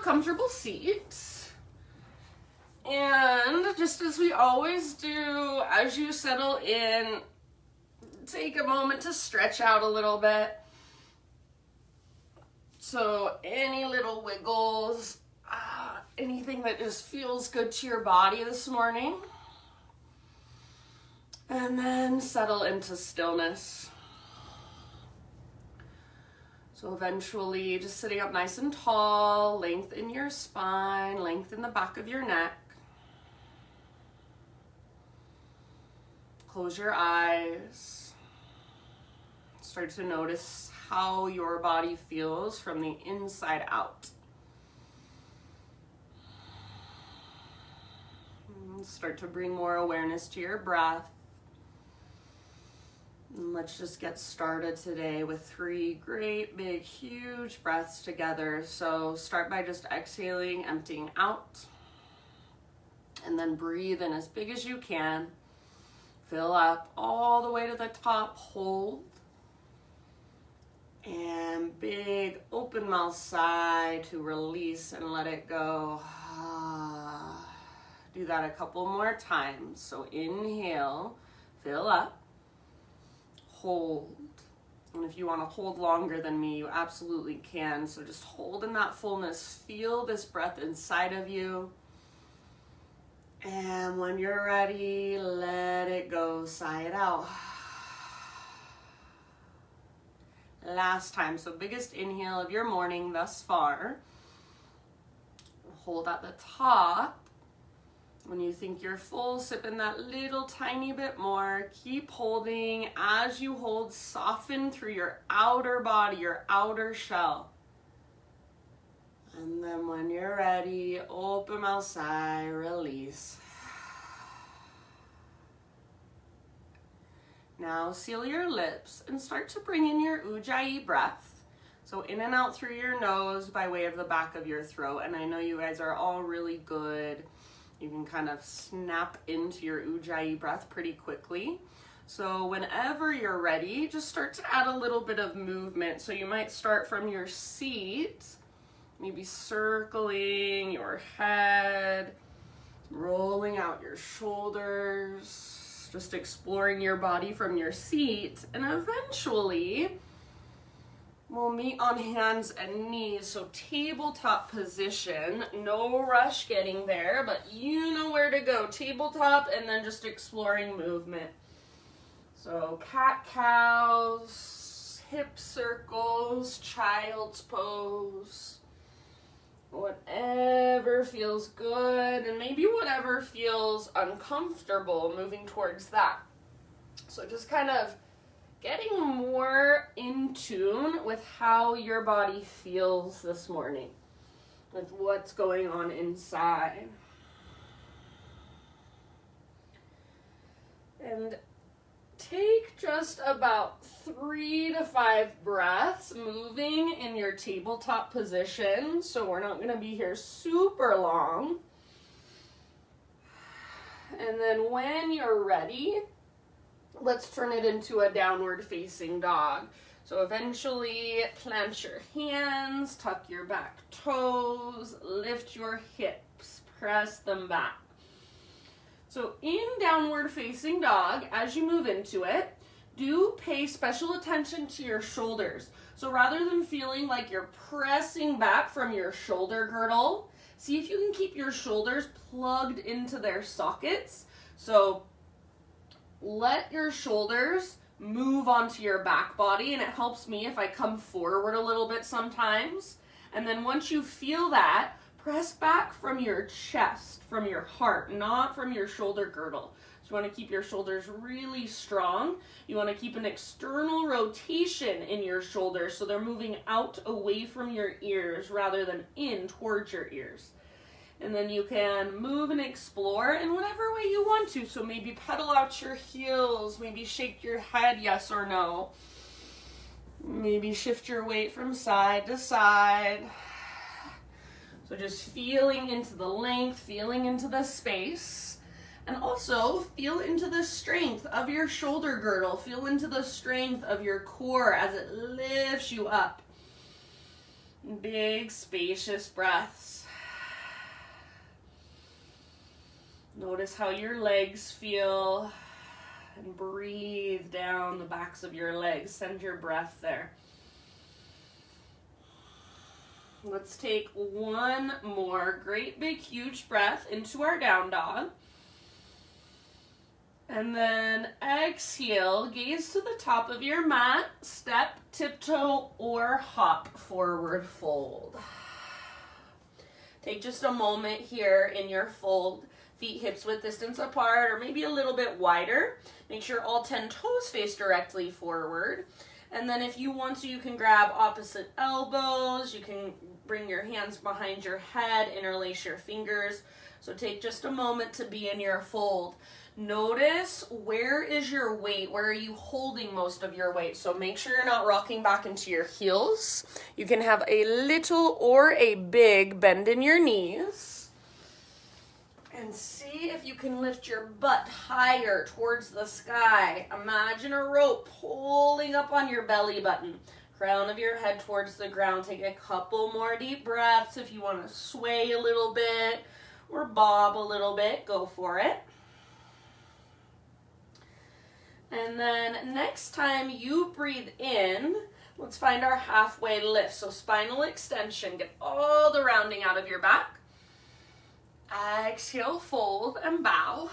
a comfortable seat. And just as we always do, as you settle in, take a moment to stretch out a little bit. So any little wiggles, anything that just feels good to your body this morning. And then settle into stillness. So eventually just sitting up nice and tall, lengthen your spine, lengthen the back of your neck. Close your eyes. Start to notice how your body feels from the inside out. And start to bring more awareness to your breath. And let's just get started today with 3 great, big, huge breaths together. So start by just exhaling, emptying out. And then breathe in as big as you can. Fill up all the way to the top, hold. And big open mouth sigh to release and let it go. Do that a couple more times. So inhale, fill up, hold. And if you want to hold longer than me, you absolutely can. So just hold in that fullness. Feel this breath inside of you. And when you're ready, let it go, sigh it out. Last time, so biggest inhale of your morning thus far. Hold at the top. When you think you're full, sip in that little tiny bit more. Keep holding. As you hold, soften through your outer body, your outer shell. And then when you're ready, open mouth, sigh, release. Now seal your lips and start to bring in your Ujjayi breath. So in and out through your nose by way of the back of your throat. And I know you guys are all really good. You can kind of snap into your Ujjayi breath pretty quickly. So whenever you're ready, just start to add a little bit of movement. So you might start from your seat, maybe circling your head, rolling out your shoulders, just exploring your body from your seat. And eventually, we'll meet on hands and knees. So tabletop position, no rush getting there, but you know where to go. Tabletop and then just exploring movement. So cat-cows, hip circles, child's pose. Whatever feels good, and maybe whatever feels uncomfortable, moving towards that. So just kind of getting more in tune with how your body feels this morning, with what's going on inside. And take just about 3 to 5 breaths moving in your tabletop position. So we're not going to be here super long. And then when you're ready, let's turn it into a downward facing dog. So eventually plant your hands, tuck your back toes, lift your hips, press them back. So in downward facing dog, as you move into it, do pay special attention to your shoulders. So rather than feeling like you're pressing back from your shoulder girdle, see if you can keep your shoulders plugged into their sockets. So let your shoulders move onto your back body, and it helps me if I come forward a little bit sometimes. And then once you feel that, press back from your chest, from your heart, not from your shoulder girdle. So you want to keep your shoulders really strong. You want to keep an external rotation in your shoulders so they're moving out away from your ears rather than in towards your ears. And then you can move and explore in whatever way you want to. So maybe pedal out your heels, maybe shake your head yes or no. Maybe shift your weight from side to side. So just feeling into the length, feeling into the space, and also feel into the strength of your shoulder girdle. Feel into the strength of your core as it lifts you up. Big, spacious breaths. Notice how your legs feel, and breathe down the backs of your legs. Send your breath there. Let's take one more great big huge breath into our down dog. And then exhale, gaze to the top of your mat, step, tiptoe, or hop forward fold. Take just a moment here in your fold. Feet hips width distance apart, or maybe a little bit wider. Make sure all 10 toes face directly forward. And then if you want to, you can grab opposite elbows. You can bring your hands behind your head, interlace your fingers. So take just a moment to be in your fold. Notice, where is your weight? Where are you holding most of your weight? So make sure you're not rocking back into your heels. You can have a little or a big bend in your knees. And see if you can lift your butt higher towards the sky. Imagine a rope pulling up on your belly button. Crown of your head towards the ground. Take a couple more deep breaths. If you want to sway a little bit or bob a little bit, go for it. And then next time you breathe in, let's find our halfway lift. So spinal extension, get all the rounding out of your back. Exhale, fold and bow.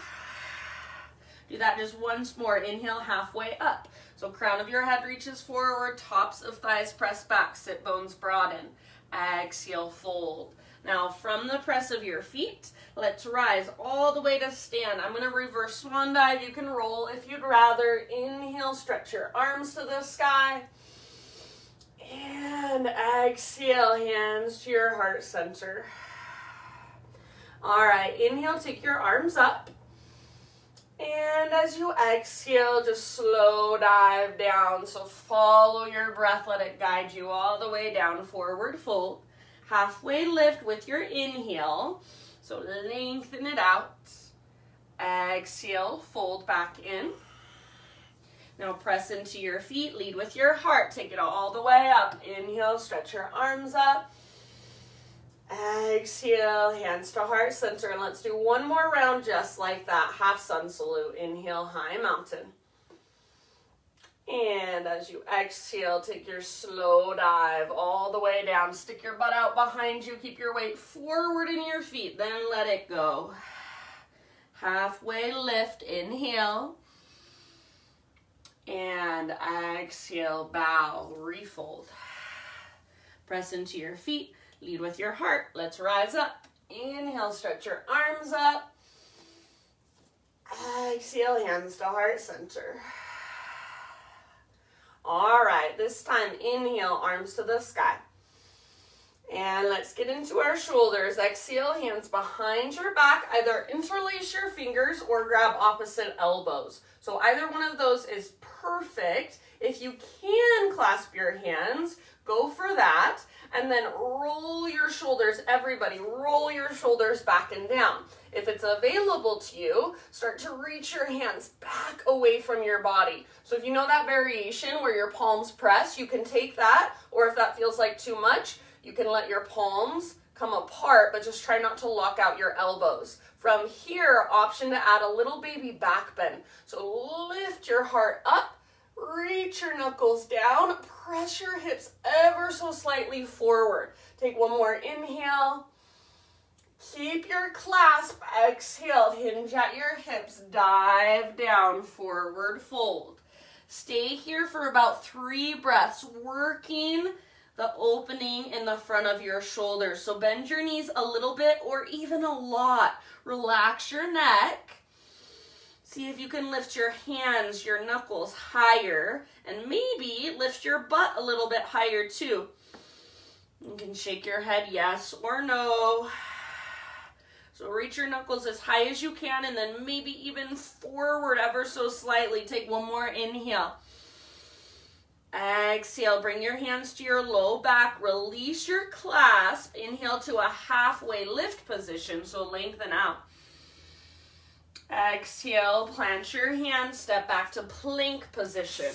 Do that just once more. Inhale, halfway up. So crown of your head reaches forward, tops of thighs press back, sit bones broaden. Exhale, fold. Now from the press of your feet, let's rise all the way to stand. I'm going to reverse swan dive. You can roll if you'd rather. Inhale, stretch your arms to the sky. And exhale, hands to your heart center. All right, inhale, take your arms up. And as you exhale, just slow dive down. So follow your breath, let it guide you all the way down, forward fold. Halfway lift with your inhale. So lengthen it out. Exhale, fold back in. Now press into your feet, lead with your heart. Take it all the way up. Inhale, stretch your arms up. Exhale, hands to heart center. And let's do one more round just like that. Half sun salute. Inhale, high mountain. And as you exhale, take your slow dive all the way down. Stick your butt out behind you. Keep your weight forward in your feet. Then let it go. Halfway lift. Inhale. And exhale, bow, refold. Press into your feet. Lead with your heart. Let's rise up. Inhale, stretch your arms up. Exhale, hands to heart center. All right, this time inhale, arms to the sky. And let's get into our shoulders. Exhale, hands behind your back. Either interlace your fingers or grab opposite elbows. So either one of those is perfect. If you can clasp your hands, go for that. And then roll your shoulders. Everybody, roll your shoulders back and down. If it's available to you, start to reach your hands back away from your body. So if you know that variation where your palms press, you can take that. Or if that feels like too much, you can let your palms come apart, but just try not to lock out your elbows. From here, option to add a little baby back bend. So lift your heart up. Reach your knuckles down, press your hips ever so slightly forward. Take one more inhale. Keep your clasp, exhale, hinge at your hips, dive down, forward fold. Stay here for about 3 breaths, working the opening in the front of your shoulders. So bend your knees a little bit or even a lot. Relax your neck. See if you can lift your hands, your knuckles higher, and maybe lift your butt a little bit higher too. You can shake your head yes or no. So reach your knuckles as high as you can and then maybe even forward ever so slightly. Take one more inhale. Exhale, bring your hands to your low back. Release your clasp. Inhale to a halfway lift position, so lengthen out. Exhale, plant your hands, step back to plank position.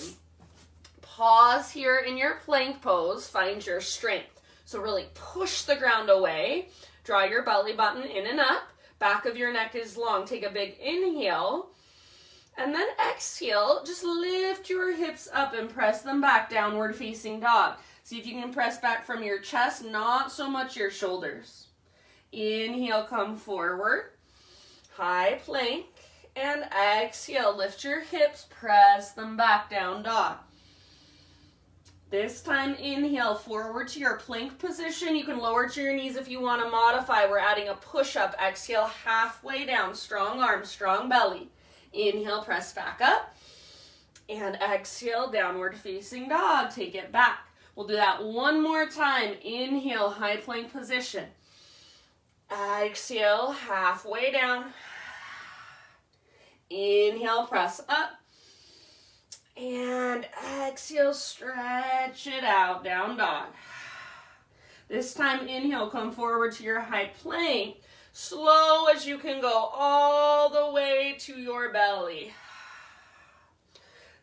Pause here in your plank pose, find your strength. So really push the ground away. Draw your belly button in and up. Back of your neck is long. Take a big inhale. And then exhale, just lift your hips up and press them back, downward facing dog. See if you can press back from your chest, not so much your shoulders. Inhale, come forward, high plank, and exhale, lift your hips, press them back, down dog. This time, inhale, forward to your plank position. You can lower to your knees if you want to modify. We're adding a push-up. Exhale, halfway down, strong arms, strong belly. Inhale, press back up, and exhale, downward facing dog. Take it back. We'll do that one more time. Inhale, high plank position. Exhale, halfway down. Inhale, press up, and exhale, stretch it out, down dog. This time, inhale, come forward to your high plank. Slow as you can go all the way to your belly.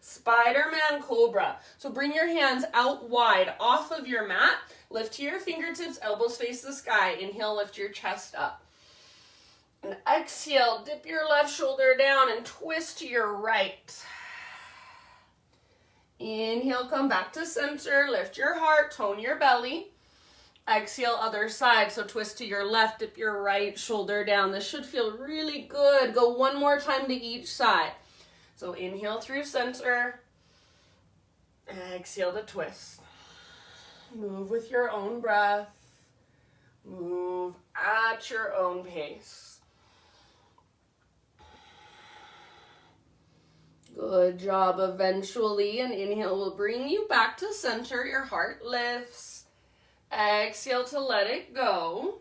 Spiderman Cobra. So bring your hands out wide off of your mat. Lift to your fingertips, elbows face the sky. Inhale, lift your chest up. And exhale, dip your left shoulder down and twist to your right. Inhale, come back to center. Lift your heart, tone your belly. Exhale, other side. So twist to your left, dip your right shoulder down. This should feel really good. Go one more time to each side. So inhale through center. Exhale to twist. Move with your own breath. Move at your own pace. Good job. Eventually, an inhale will bring you back to center. Your heart lifts. Exhale to let it go.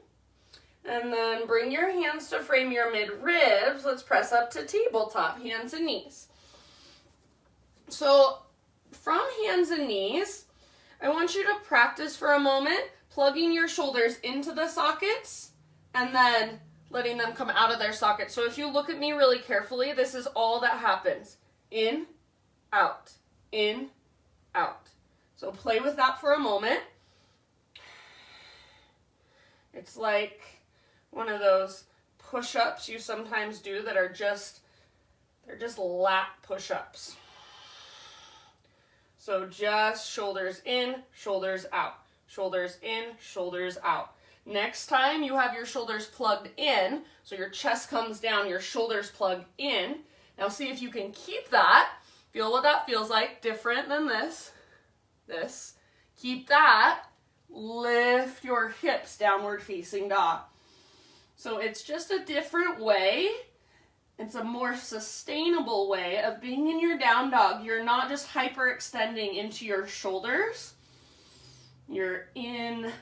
And then bring your hands to frame your mid-ribs. Let's press up to tabletop, hands and knees. So from hands and knees, I want you to practice for a moment plugging your shoulders into the sockets and then letting them come out of their sockets. So if you look at me really carefully, this is all that happens. In, out, in, out. So play with that for a moment. It's like one of those push-ups you sometimes do that are they're just lap push-ups. So just shoulders in, shoulders out, shoulders in, shoulders out. Next time you have your shoulders plugged in, so your chest comes down, your shoulders plug in. Now see if you can keep that. Feel what that feels like, different than this. This. Keep that. Lift your hips, downward facing dog. So it's just a different way. It's a more sustainable way of being in your down dog. You're not just hyperextending into your shoulders. You're in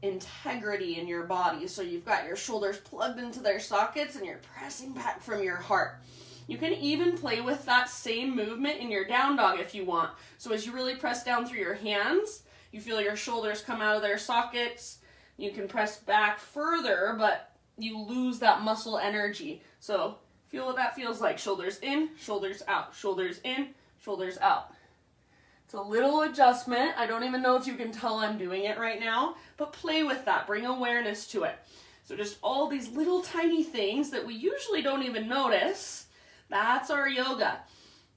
integrity in your body. So you've got your shoulders plugged into their sockets and you're pressing back from your heart. You can even play with that same movement in your down dog if you want. So as you really press down through your hands, you feel your shoulders come out of their sockets. You can press back further, but you lose that muscle energy. So feel what that feels like. Shoulders in, shoulders out. Shoulders in, shoulders out. It's a little adjustment. I don't even know if you can tell I'm doing it right now, but play with that. Bring awareness to it. So just all these little tiny things that we usually don't even notice. That's our yoga.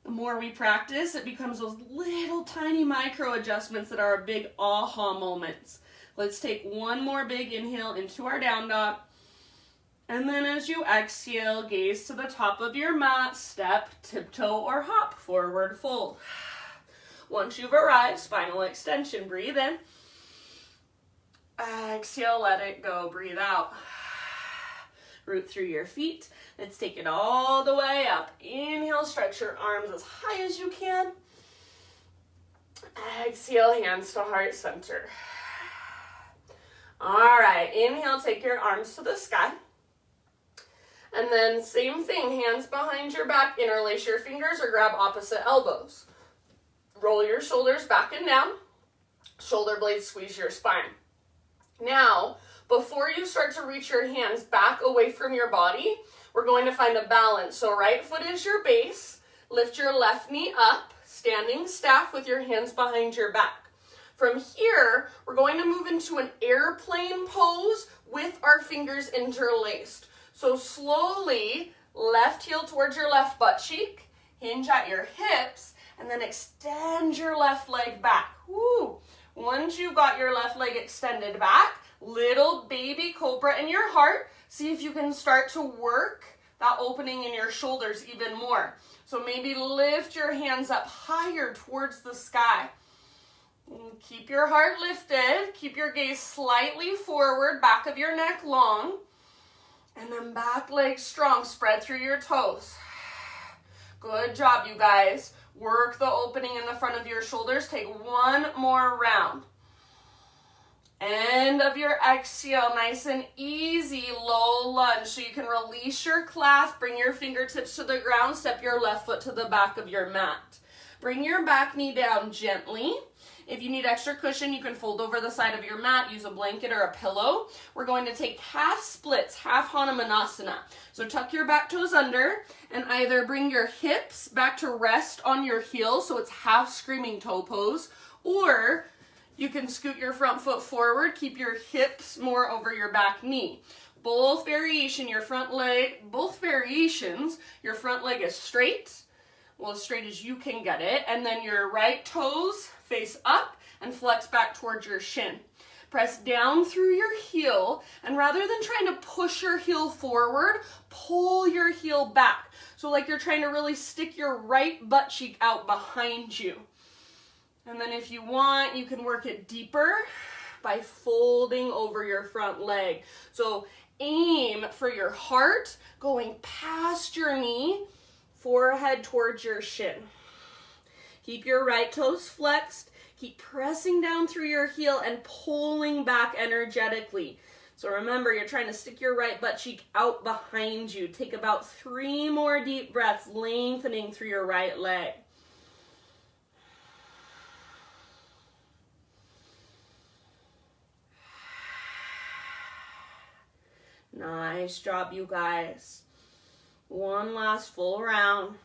The more we practice, it becomes those little tiny micro adjustments that are big aha moments. Let's take one more big inhale into our down dog. And then as you exhale, gaze to the top of your mat, step, tiptoe, or hop, forward fold. Once you've arrived, spinal extension, breathe in. Exhale, let it go, breathe out. Root through your feet. Let's take it all the way up. Inhale, stretch your arms as high as you can. Exhale, hands to heart center. All right, inhale, take your arms to the sky. And then same thing, hands behind your back, interlace your fingers or grab opposite elbows. Roll your shoulders back and down. Shoulder blades squeeze your spine. Now, before you start to reach your hands back away from your body, we're going to find a balance. So right foot is your base. Lift your left knee up, standing staff with your hands behind your back. From here, we're going to move into an airplane pose with our fingers interlaced. So slowly, left heel towards your left butt cheek, hinge at your hips, and then extend your left leg back. Woo! Once you got your left leg extended back, little baby cobra in your heart. See if you can start to work that opening in your shoulders even more. So maybe lift your hands up higher towards the sky. Keep your heart lifted. Keep your gaze slightly forward, back of your neck long. And then back leg strong, spread through your toes. Good job, you guys. Work the opening in the front of your shoulders. Take one more round. End of your exhale, nice and easy, low lunge. So you can release your clasp, bring your fingertips to the ground, step your left foot to the back of your mat. Bring your back knee down gently. If you need extra cushion, you can fold over the side of your mat, use a blanket or a pillow. We're going to take half splits, half Hanumanasana. So tuck your back toes under and either bring your hips back to rest on your heels, so it's half screaming toe pose, or you can scoot your front foot forward, keep your hips more over your back knee. Both variations, your front leg is straight, well, as straight as you can get it, and then your right toes face up and flex back towards your shin. Press down through your heel, and rather than trying to push your heel forward, pull your heel back. So like you're trying to really stick your right butt cheek out behind you. And then if you want, you can work it deeper by folding over your front leg. So aim for your heart going past your knee, forehead towards your shin. Keep your right toes flexed. Keep pressing down through your heel and pulling back energetically. So remember, you're trying to stick your right butt cheek out behind you. Take about 3 more deep breaths, lengthening through your right leg. Nice job, you guys. One last full round.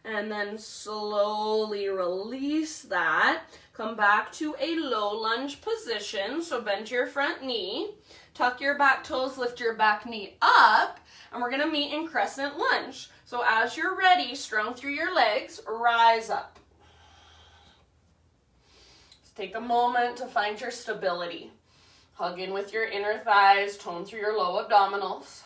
And then slowly release that. Come back to a low lunge position. So bend your front knee, tuck your back toes, lift your back knee up, and we're gonna meet in Crescent Lunge. So as you're ready, strong through your legs, rise up. Just take a moment to find your stability. Hug in with your inner thighs, tone through your low abdominals.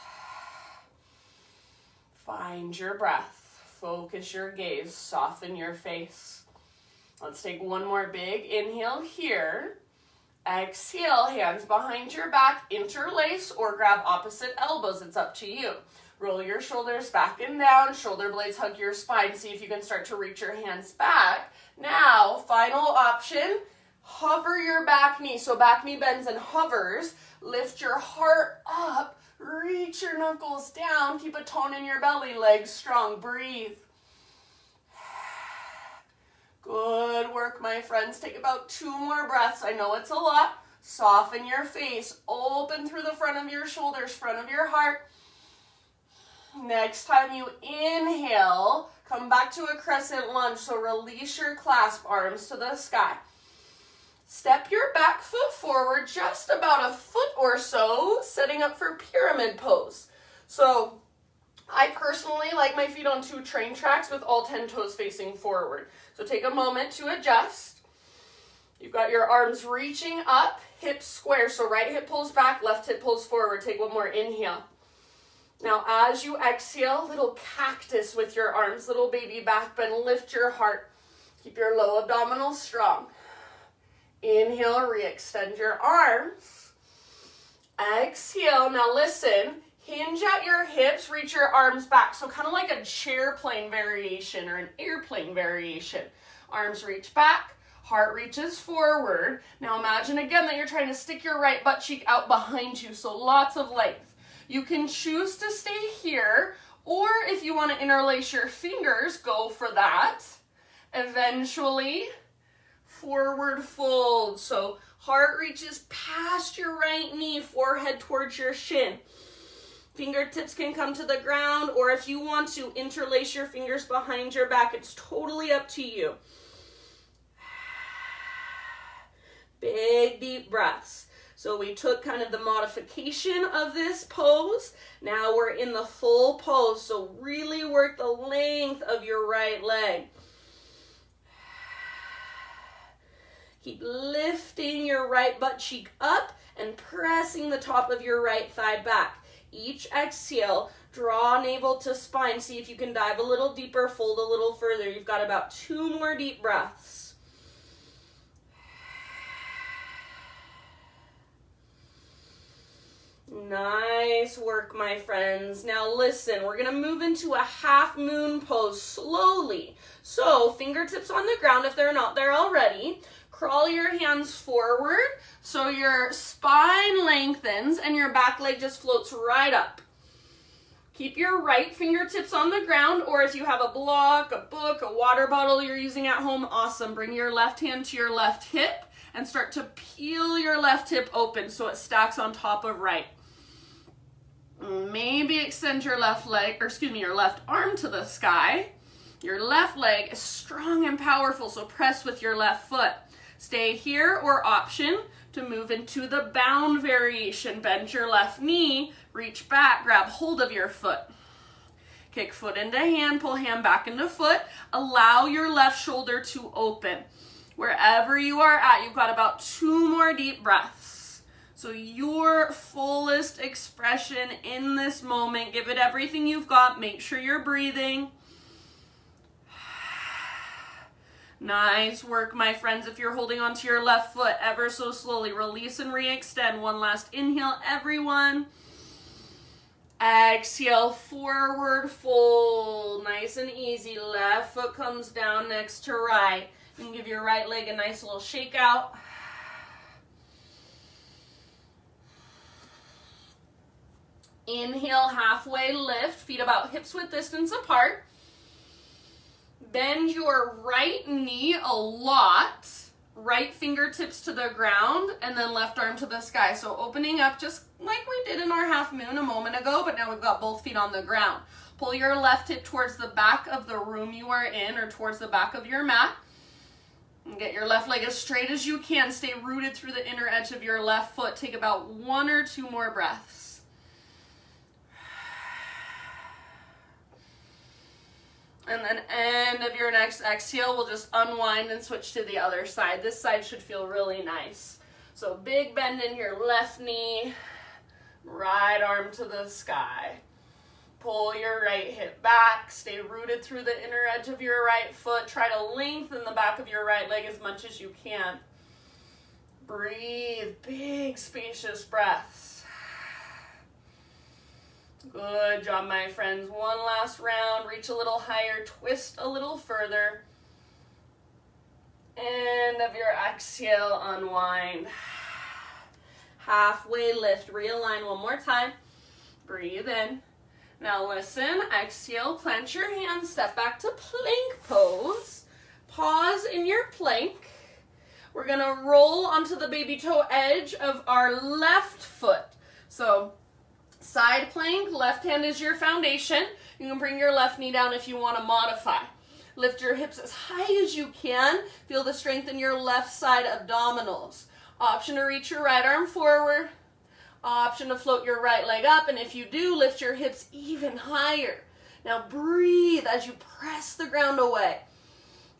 Find your breath. Focus your gaze, soften your face. Let's take one more big inhale here. Exhale, hands behind your back, interlace or grab opposite elbows. It's up to you. Roll your shoulders back and down, shoulder blades hug your spine. See if you can start to reach your hands back. Now, final option, hover your back knee. So back knee bends and hovers. Lift your heart up. Reach your knuckles down. Keep a tone in your belly. Legs strong. Breathe. Good work, my friends. Take about 2 more breaths. I know it's a lot. Soften your face. Open through the front of your shoulders, front of your heart. Next time you inhale, come back to a crescent lunge. So release your clasp, arms to the sky. Step your back foot forward just about a foot or so, setting up for pyramid pose. So I personally like my feet on 2 train tracks with all 10 toes facing forward. So take a moment to adjust. You've got your arms reaching up, hips square. So right hip pulls back, left hip pulls forward. Take one more inhale. Now as you exhale, little cactus with your arms, little baby back bend, lift your heart. Keep your low abdominals strong. Inhale, re-extend your arms. Exhale, now listen, hinge at your hips, reach your arms back. So kind of like a chair plane variation or an airplane variation. Arms reach back, heart reaches forward. Now imagine again that you're trying to stick your right butt cheek out behind you, so lots of length. You can choose to stay here, or if you want to interlace your fingers, go for that. Eventually, forward fold. So heart reaches past your right knee, forehead towards your shin. Fingertips can come to the ground, or if you want to, interlace your fingers behind your back. It's totally up to you. Big deep breaths. So we took kind of the modification of this pose. Now we're in the full pose. So really work the length of your right leg. Keep lifting your right butt cheek up and pressing the top of your right thigh back. Each exhale, draw navel to spine. See if you can dive a little deeper, fold a little further. You've got about 2 more deep breaths. Nice work, my friends. Now listen, we're going to move into a half moon pose slowly. So fingertips on the ground if they're not there already. Crawl your hands forward so your spine lengthens and your back leg just floats right up. Keep your right fingertips on the ground, or if you have a block, a book, a water bottle you're using at home, awesome. Bring your left hand to your left hip and start to peel your left hip open so it stacks on top of right. Maybe extend your left arm to the sky. Your left leg is strong and powerful, so press with your left foot. Stay here, or option to move into the bound variation. Bend your left knee, reach back, grab hold of your foot. Kick foot into hand, pull hand back into foot. Allow your left shoulder to open. Wherever you are at, you've got about 2 more deep breaths. So your fullest expression in this moment, give it everything you've got. Make sure you're breathing. Nice work, my friends. If you're holding onto your left foot, ever so slowly, release and re-extend. One last inhale, everyone. Exhale, forward fold. Nice and easy. Left foot comes down next to right. You can give your right leg a nice little shake out. Inhale, halfway lift. Feet about hips width distance apart. Bend your right knee a lot, right fingertips to the ground, and then left arm to the sky. So opening up just like we did in our half moon a moment ago, but now we've got both feet on the ground. Pull your left hip towards the back of the room you are in, or towards the back of your mat. And get your left leg as straight as you can. Stay rooted through the inner edge of your left foot. Take about 1 or 2 more breaths. And then end of your next exhale, we'll just unwind and switch to the other side. This side should feel really nice. So big bend in your left knee, right arm to the sky. Pull your right hip back, stay rooted through the inner edge of your right foot. Try to lengthen the back of your right leg as much as you can. Breathe, big spacious breaths. Good job, my friends. One last round. Reach a little higher, twist a little further. End of your exhale, unwind. Halfway lift, realign one more time. Breathe in. Now listen, exhale, plant your hands, step back to plank pose. Pause in your plank. We're gonna roll onto the baby toe edge of our left foot. So side plank, left hand is your foundation. You can bring your left knee down if you want to modify. Lift your hips as high as you can. Feel the strength in your left side abdominals. Option to reach your right arm forward. Option to float your right leg up. And if you do, lift your hips even higher. Now breathe as you press the ground away.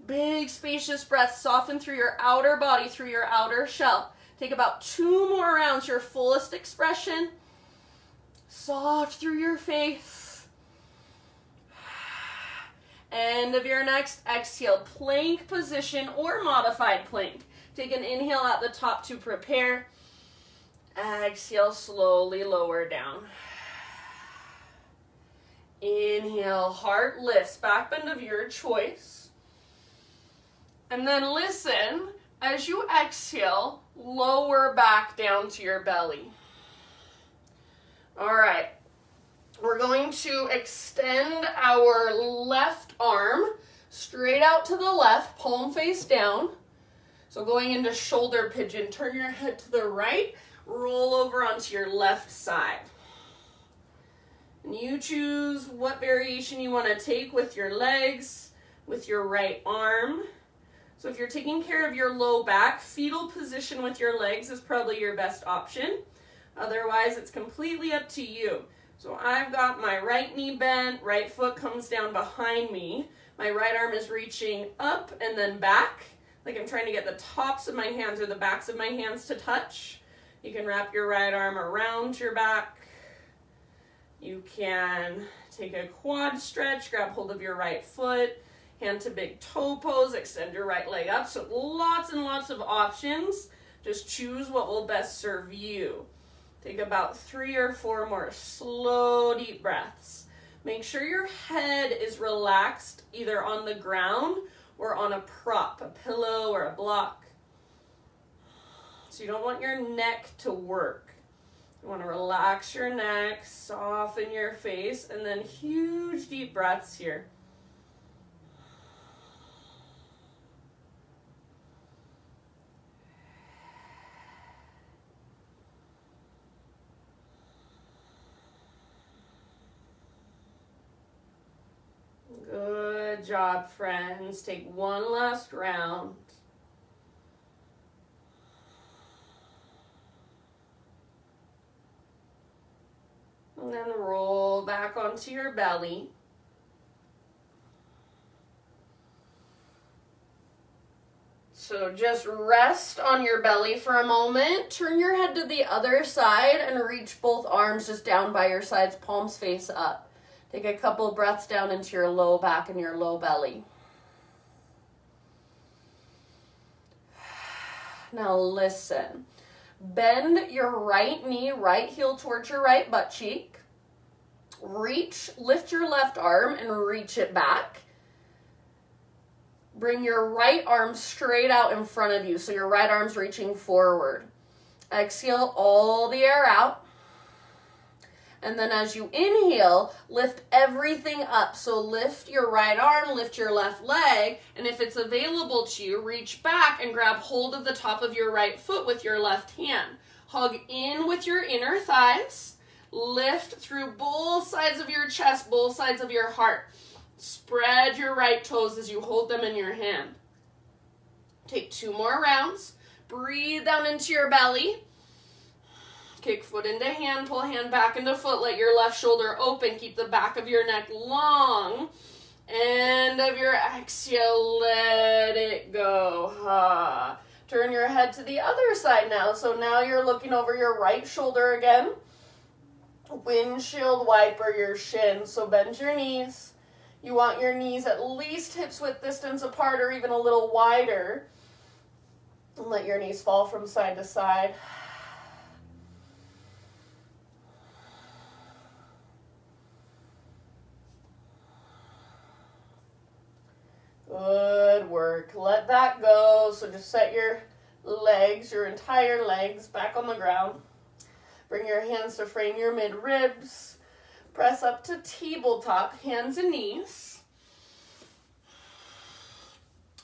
Big spacious breath. Soften through your outer body, through your outer shell. Take about 2 more rounds, your fullest expression. Soft through your face. End of your next exhale, plank position or modified plank. Take an inhale at the top to prepare. Exhale, slowly lower down. Inhale, heart lifts, back bend of your choice. And then listen, as you exhale, lower back down to your belly. All right, we're going to extend our left arm straight out to the left, palm face down. So going into shoulder pigeon, turn your head to the right, roll over onto your left side. And you choose what variation you want to take with your legs, with your right arm. So if you're taking care of your low back, fetal position with your legs is probably your best option. Otherwise, it's completely up to you. So I've got my right knee bent, right foot comes down behind me. My right arm is reaching up and then back, like I'm trying to get the tops of my hands or the backs of my hands to touch. You can wrap your right arm around your back. You can take a quad stretch, grab hold of your right foot, hand to big toe pose, extend your right leg up. So lots and lots of options. Just choose what will best serve you. Take about 3 or 4 more slow, deep breaths. Make sure your head is relaxed either on the ground or on a prop, a pillow or a block. So you don't want your neck to work. You want to relax your neck, soften your face, and then huge deep breaths here. Good job, friends. Take one last round. And then roll back onto your belly. So just rest on your belly for a moment. Turn your head to the other side and reach both arms just down by your sides, palms face up. Take a couple breaths down into your low back and your low belly. Now listen. Bend your right knee, right heel towards your right butt cheek. Lift your left arm and reach it back. Bring your right arm straight out in front of you, so your right arm's reaching forward. Exhale all the air out. And then as you inhale, lift everything up. So lift your right arm, lift your left leg, and if it's available to you, reach back and grab hold of the top of your right foot with your left hand. Hug in with your inner thighs. Lift through both sides of your chest, both sides of your heart. Spread your right toes as you hold them in your hand. Take 2 more rounds. Breathe down into your belly. Kick foot into hand, pull hand back into foot. Let your left shoulder open. Keep the back of your neck long. End of your exhale, let it go. Turn your head to the other side now. So now you're looking over your right shoulder again. Windshield wiper your shins. So bend your knees. You want your knees at least hips width distance apart or even a little wider. And let your knees fall from side to side. Good work. Let that go. So just set your legs, your entire legs, back on the ground. Bring your hands to frame your mid-ribs. Press up to tabletop, hands and knees.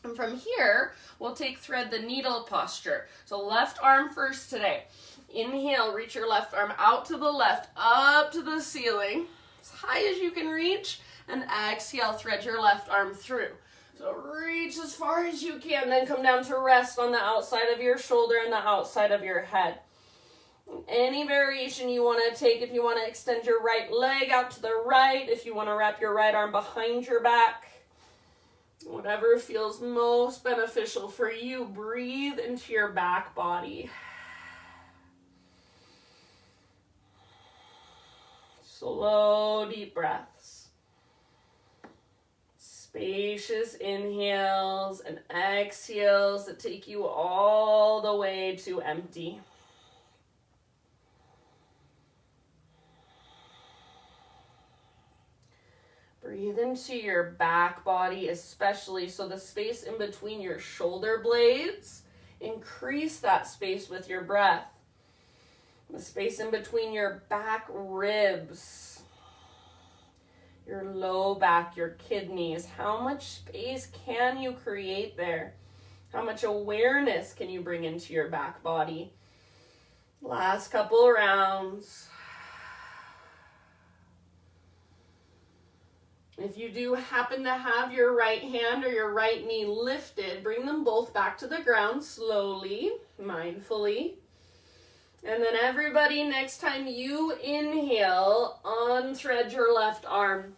And from here, we'll take thread the needle posture. So left arm first today. Inhale, reach your left arm out to the left, up to the ceiling, as high as you can reach. And exhale, thread your left arm through. So reach as far as you can, then come down to rest on the outside of your shoulder and the outside of your head. Any variation you want to take, if you want to extend your right leg out to the right, if you want to wrap your right arm behind your back, whatever feels most beneficial for you, breathe into your back body. Slow, deep breaths. Spacious inhales and exhales that take you all the way to empty. Breathe into your back body, especially so the space in between your shoulder blades, increase that space with your breath. The space in between your back ribs, your low back, your kidneys. How much space can you create there? How much awareness can you bring into your back body? Last couple rounds. If you do happen to have your right hand or your right knee lifted, bring them both back to the ground slowly, mindfully. And then everybody, next time you inhale, unthread your left arm.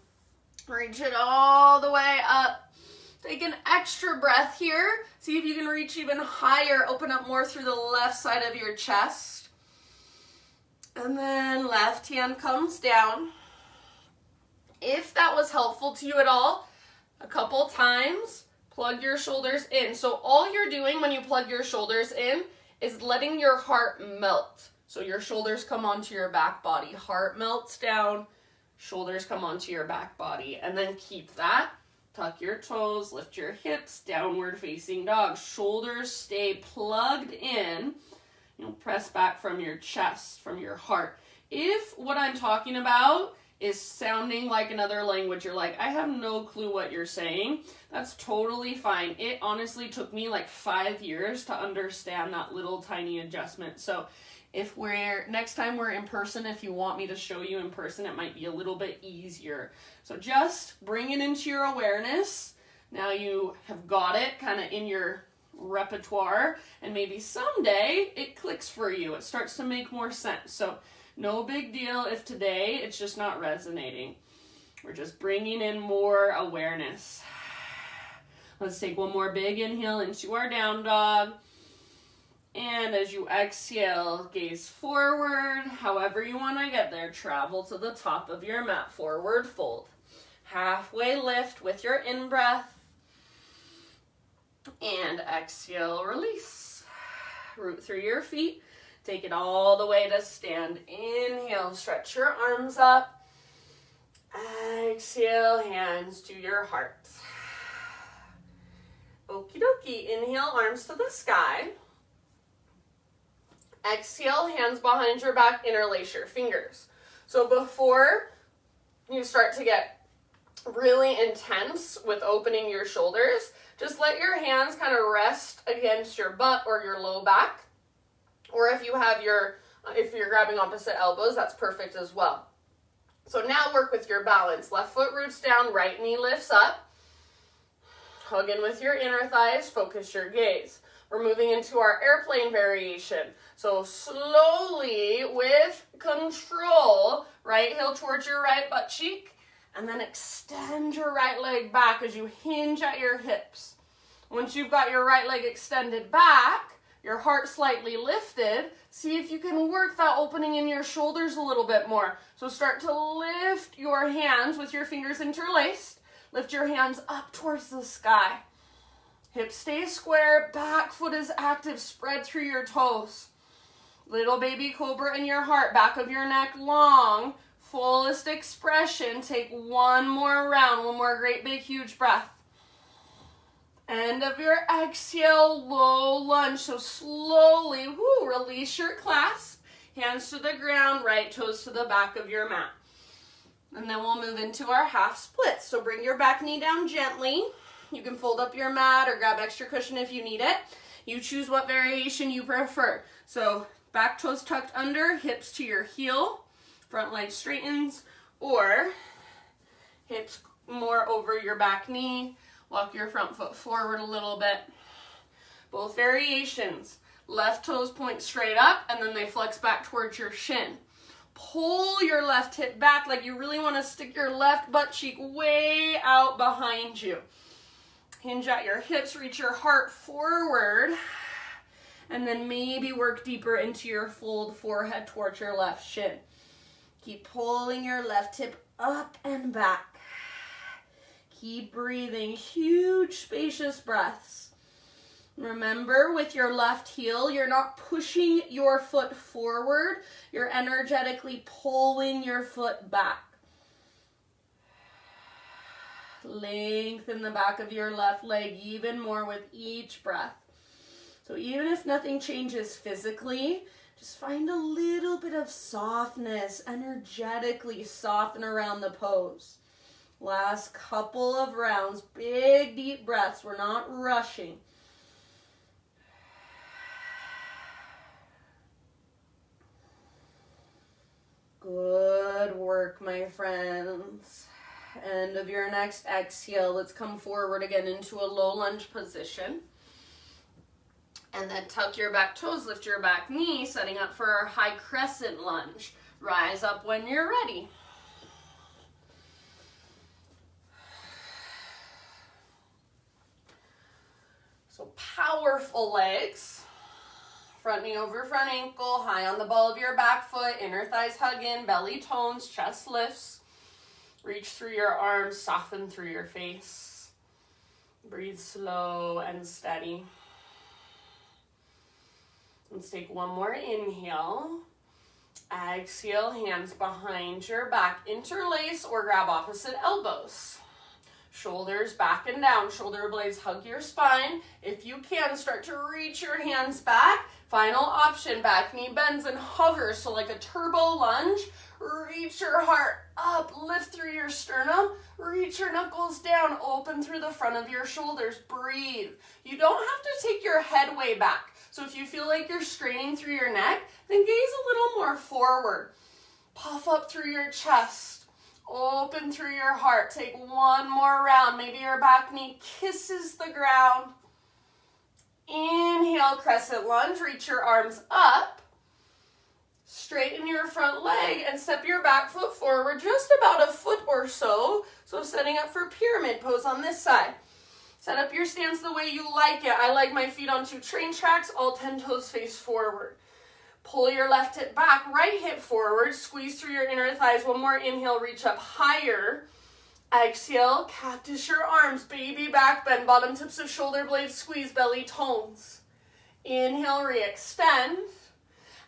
Reach it all the way up. Take an extra breath here. See if you can reach even higher. Open up more through the left side of your chest. And then left hand comes down. If that was helpful to you at all, a couple times, plug your shoulders in. So all you're doing when you plug your shoulders in is letting your heart melt. So your shoulders come onto your back body. Heart melts down, shoulders come onto your back body. And then keep that. Tuck your toes, lift your hips, downward facing dog. Shoulders stay plugged in. You'll press back from your chest, from your heart. If what I'm talking about is sounding like another language, you're like, I have no clue what you're saying, that's totally fine. It honestly took me like 5 years to understand that little tiny adjustment. So if next time we're in person, if you want me to show you in person, it might be a little bit easier. So just bring it into your awareness. Now you have got it kind of in your repertoire, and maybe someday it clicks for you. It starts to make more sense. So no big deal if today it's just not resonating. We're just bringing in more awareness. Let's take one more big inhale into our down dog. And as you exhale, gaze forward. However you want to get there, travel to the top of your mat. Forward fold. Halfway lift with your in-breath. And exhale, release. Root through your feet. Take it all the way to stand. Inhale, stretch your arms up. Exhale, hands to your heart. Okie dokie. Inhale, arms to the sky. Exhale, hands behind your back, interlace your fingers. So before you start to get really intense with opening your shoulders, just let your hands kind of rest against your butt or your low back. Or if you're grabbing opposite elbows, that's perfect as well. So now work with your balance. Left foot roots down, right knee lifts up. Hug in with your inner thighs, focus your gaze. We're moving into our airplane variation. So slowly, with control, right heel towards your right butt cheek, and then extend your right leg back as you hinge at your hips. Once you've got your right leg extended back, your heart slightly lifted, see if you can work that opening in your shoulders a little bit more. So start to lift your hands with your fingers interlaced. Lift your hands up towards the sky. Hips stay square, back foot is active, spread through your toes. Little baby cobra in your heart, back of your neck long, fullest expression. Take one more round, one more great big huge breath. End of your exhale, low lunge. So slowly, release your clasp. Hands to the ground, right toes to the back of your mat. And then we'll move into our half splits. So bring your back knee down gently. You can fold up your mat or grab extra cushion if you need it. You choose what variation you prefer. So back toes tucked under, hips to your heel, front leg straightens, or hips more over your back knee. Walk your front foot forward a little bit. Both variations. Left toes point straight up and then they flex back towards your shin. Pull your left hip back like you really want to stick your left butt cheek way out behind you. Hinge at your hips, reach your heart forward, and then maybe work deeper into your fold forehead towards your left shin. Keep pulling your left hip up and back. Keep breathing, huge spacious breaths. Remember, with your left heel, you're not pushing your foot forward, you're energetically pulling your foot back. Lengthen the back of your left leg even more with each breath. So even if nothing changes physically, just find a little bit of softness, energetically soften around the pose. Last couple of rounds, big deep breaths, we're not rushing. Good work, my friends. End of your next exhale. Let's come forward again into a low lunge position. And then tuck your back toes, lift your back knee, setting up for our high crescent lunge. Rise up when you're ready. So powerful legs. Front knee over front ankle, high on the ball of your back foot, inner thighs hug in, belly tones, chest lifts. Reach through your arms, soften through your face. Breathe slow and steady. Let's take one more inhale. Exhale, hands behind your back. Interlace or grab opposite elbows. Shoulders back and down. Shoulder blades hug your spine. If you can, start to reach your hands back. Final option, back knee bends and hovers. So like a turbo lunge, reach your heart up, lift through your sternum, reach your knuckles down, open through the front of your shoulders, breathe. You don't have to take your head way back. So if you feel like you're straining through your neck, then gaze a little more forward. Puff up through your chest, open through your heart. Take one more round. Maybe your back knee kisses the ground. Inhale, crescent lunge, reach your arms up. Straighten your front leg and step your back foot forward just about a foot or so. So setting up for pyramid pose on this side. Set up your stance the way you like it. I like my feet on 2 train tracks, all 10 toes face forward. Pull your left hip back, right hip forward. Squeeze through your inner thighs. One more inhale, reach up higher. Exhale, cactus your arms, baby back bend, bottom tips of shoulder blades squeeze, belly tones. Inhale, re-extend.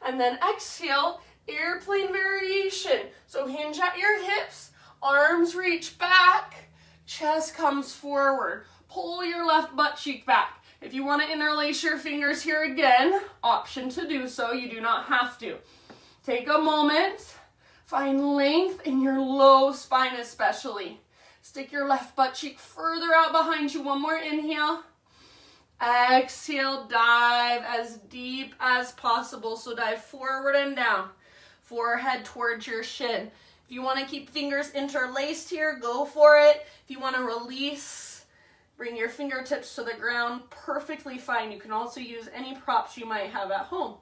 And then exhale, airplane variation. So hinge at your hips, arms reach back, chest comes forward. Pull your left butt cheek back. If you want to interlace your fingers here again, option to do so. You do not have to. Take a moment. Find length in your low spine especially. Stick your left butt cheek further out behind you. One more inhale. Exhale, dive as deep as possible. So dive forward and down. Forehead towards your shin. If you want to keep fingers interlaced here, go for it. If you want to release, bring your fingertips to the ground, perfectly fine. You can also use any props you might have at home.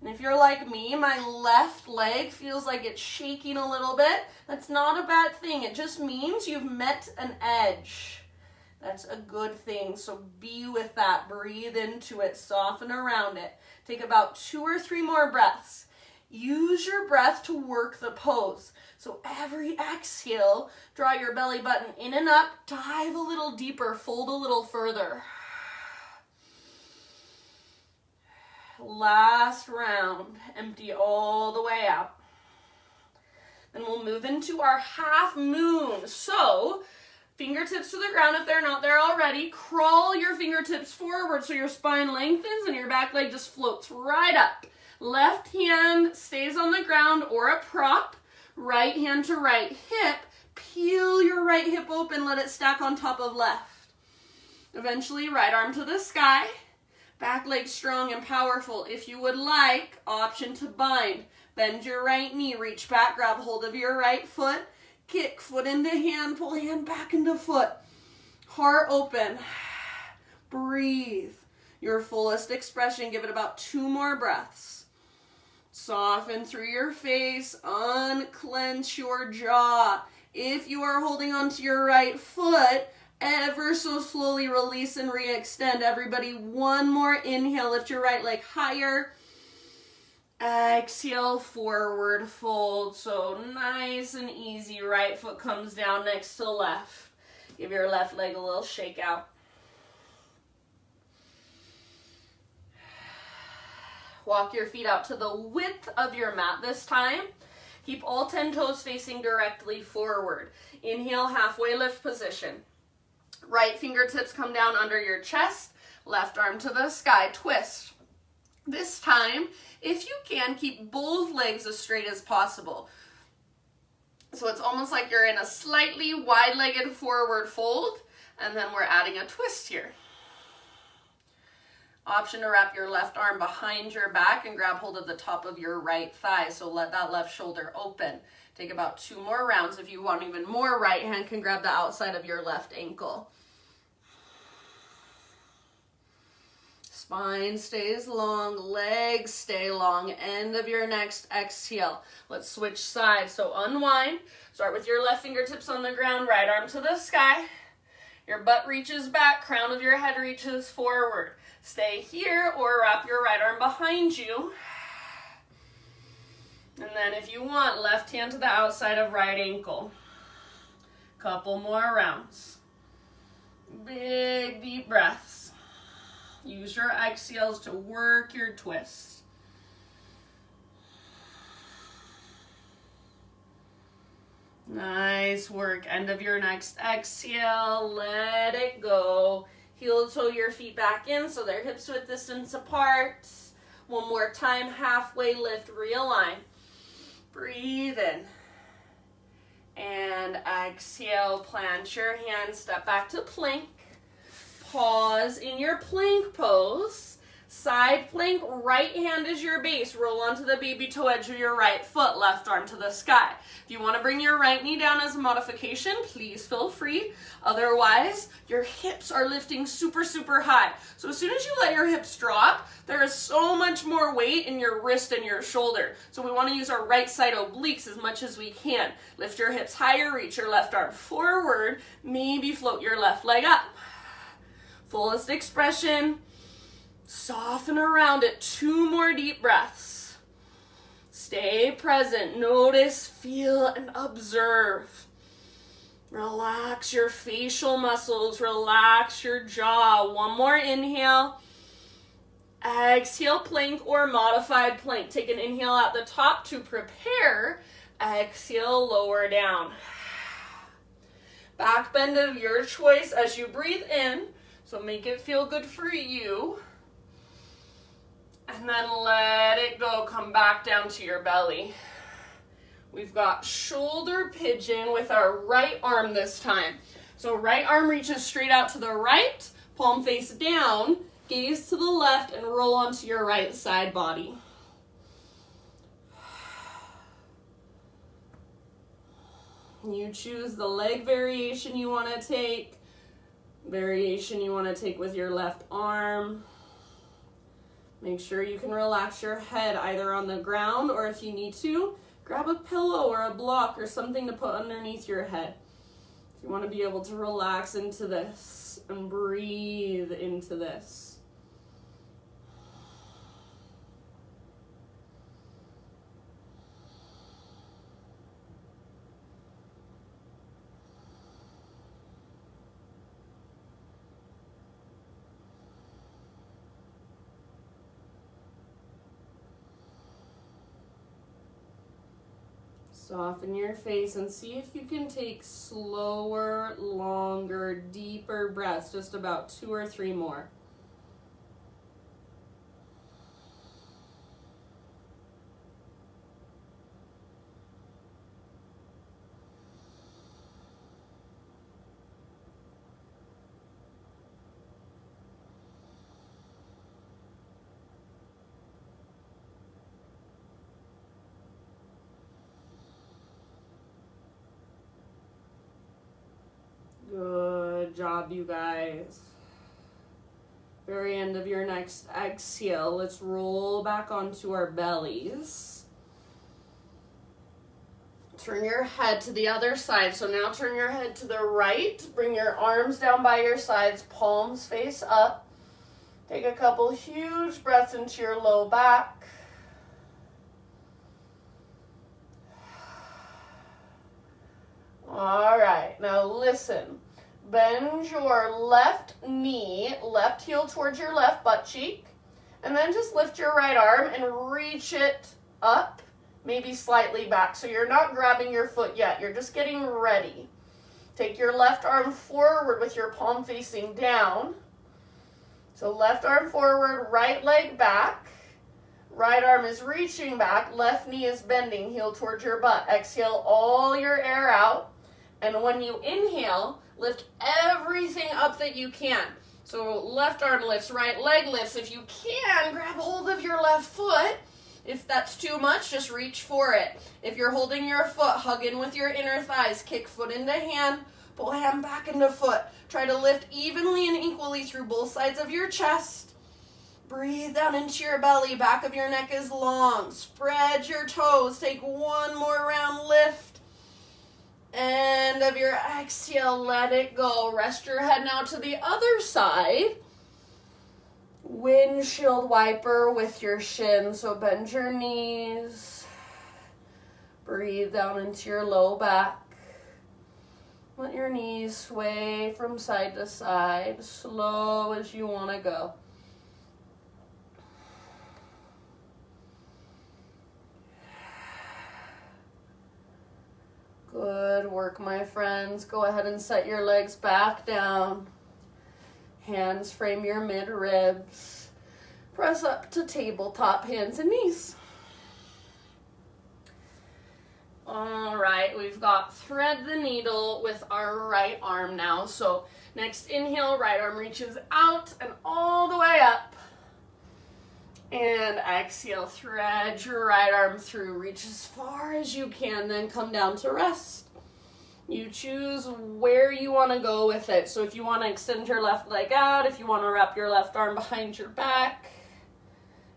And if you're like me, my left leg feels like it's shaking a little bit. That's not a bad thing. It just means you've met an edge. That's a good thing. So be with that. Breathe into it. Soften around it. Take about 2 or 3 more breaths. Use your breath to work the pose. So every exhale, draw your belly button in and up, dive a little deeper, fold a little further. Last round, empty all the way out. Then we'll move into our half moon. So fingertips to the ground if they're not there already. Crawl your fingertips forward so your spine lengthens and your back leg just floats right up. Left hand stays on the ground or a prop. Right hand to right hip. Peel your right hip open, let it stack on top of left. Eventually, right arm to the sky. Back leg strong and powerful. If you would like, option to bind. Bend your right knee, reach back, grab hold of your right foot. Kick foot into hand, pull hand back into foot. Heart open. Breathe. Your fullest expression. Give it about 2 more breaths. Soften through your face, unclench your jaw. If you are holding onto your right foot, ever so slowly release and re-extend. Everybody, one more inhale, lift your right leg higher. Exhale, forward fold. So nice and easy, right foot comes down next to left. Give your left leg a little shake out. Walk your feet out to the width of your mat this time. Keep all 10 toes facing directly forward. Inhale, halfway lift position. Right fingertips come down under your chest. Left arm to the sky, twist. This time, if you can, keep both legs as straight as possible. So it's almost like you're in a slightly wide-legged forward fold, and then we're adding a twist here. Option to wrap your left arm behind your back and grab hold of the top of your right thigh. So let that left shoulder open. Take about 2 more rounds. If you want even more, right hand can grab the outside of your left ankle. Spine stays long, legs stay long. End of your next exhale. Let's switch sides. So unwind. Start with your left fingertips on the ground, right arm to the sky. Your butt reaches back, crown of your head reaches forward. Stay here or wrap your right arm behind you. And then if you want, left hand to the outside of right ankle. Couple more rounds. Big deep breaths. Use your exhales to work your twists. Nice work. End of your next exhale. Let it go. Heel toe your feet back in so they're hips width distance apart. One more time. Halfway lift. Realign. Breathe in. And exhale. Plant your hands. Step back to plank. Pause in your plank pose. Side plank, right hand is your base. Roll onto the baby toe edge of your right foot, left arm to the sky. If you want to bring your right knee down as a modification, please feel free. Otherwise, your hips are lifting super, super high. So as soon as you let your hips drop, there is so much more weight in your wrist and your shoulder. So we want to use our right side obliques as much as we can. Lift your hips higher, reach your left arm forward, maybe float your left leg up. Fullest expression. Soften around it. 2 more deep breaths. Stay present. Notice, feel, and observe. Relax your facial muscles. Relax your jaw. 1 more inhale. Exhale, plank or modified plank. Take an inhale at the top to prepare. Exhale, lower down. Back bend of your choice as you breathe in. So make it feel good for you. And then let it go. Come back down to your belly. We've got shoulder pigeon with our right arm this time. So right arm reaches straight out to the right, palm face down, gaze to the left, and roll onto your right side body. You choose the leg variation you want to take, variation you want to take with your left arm. Make sure you can relax your head either on the ground or if you need to, grab a pillow or a block or something to put underneath your head. You want to be able to relax into this and breathe into this. Soften your face and see if you can take slower, longer, deeper breaths, just about 2 or 3 more. Good job, you guys. Very end of your next exhale. Let's roll back onto our bellies. Turn your head to the other side. So now turn your head to the right. Bring your arms down by your sides, palms face up. Take a couple huge breaths into your low back. All right, now listen. Bend your left knee, left heel towards your left butt cheek, and then just lift your right arm and reach it up, maybe slightly back. So you're not grabbing your foot yet, you're just getting ready. Take your left arm forward with your palm facing down. So left arm forward, right leg back. Right arm is reaching back, left knee is bending, heel towards your butt. Exhale all your air out. And when you inhale, lift everything up that you can. So left arm lifts, right leg lifts. If you can, grab hold of your left foot. If that's too much, just reach for it. If you're holding your foot, hug in with your inner thighs. Kick foot into hand, pull hand back into foot. Try to lift evenly and equally through both sides of your chest. Breathe down into your belly. Back of your neck is long. Spread your toes. Take one more round lift. End of your exhale, let it go. Rest your head now to the other side. Windshield wiper with your shins. So bend your knees. Breathe down into your low back. Let your knees sway from side to side, slow as you want to go. Good work, my friends. Go ahead and set your legs back down. Hands frame your mid-ribs. Press up to tabletop, hands and knees. All right, we've got thread the needle with our right arm now. So next inhale, right arm reaches out and all the way up. And exhale, thread your right arm through, reach as far as you can, then come down to rest. You choose where you want to go with it. So if you want to extend your left leg out, if you want to wrap your left arm behind your back,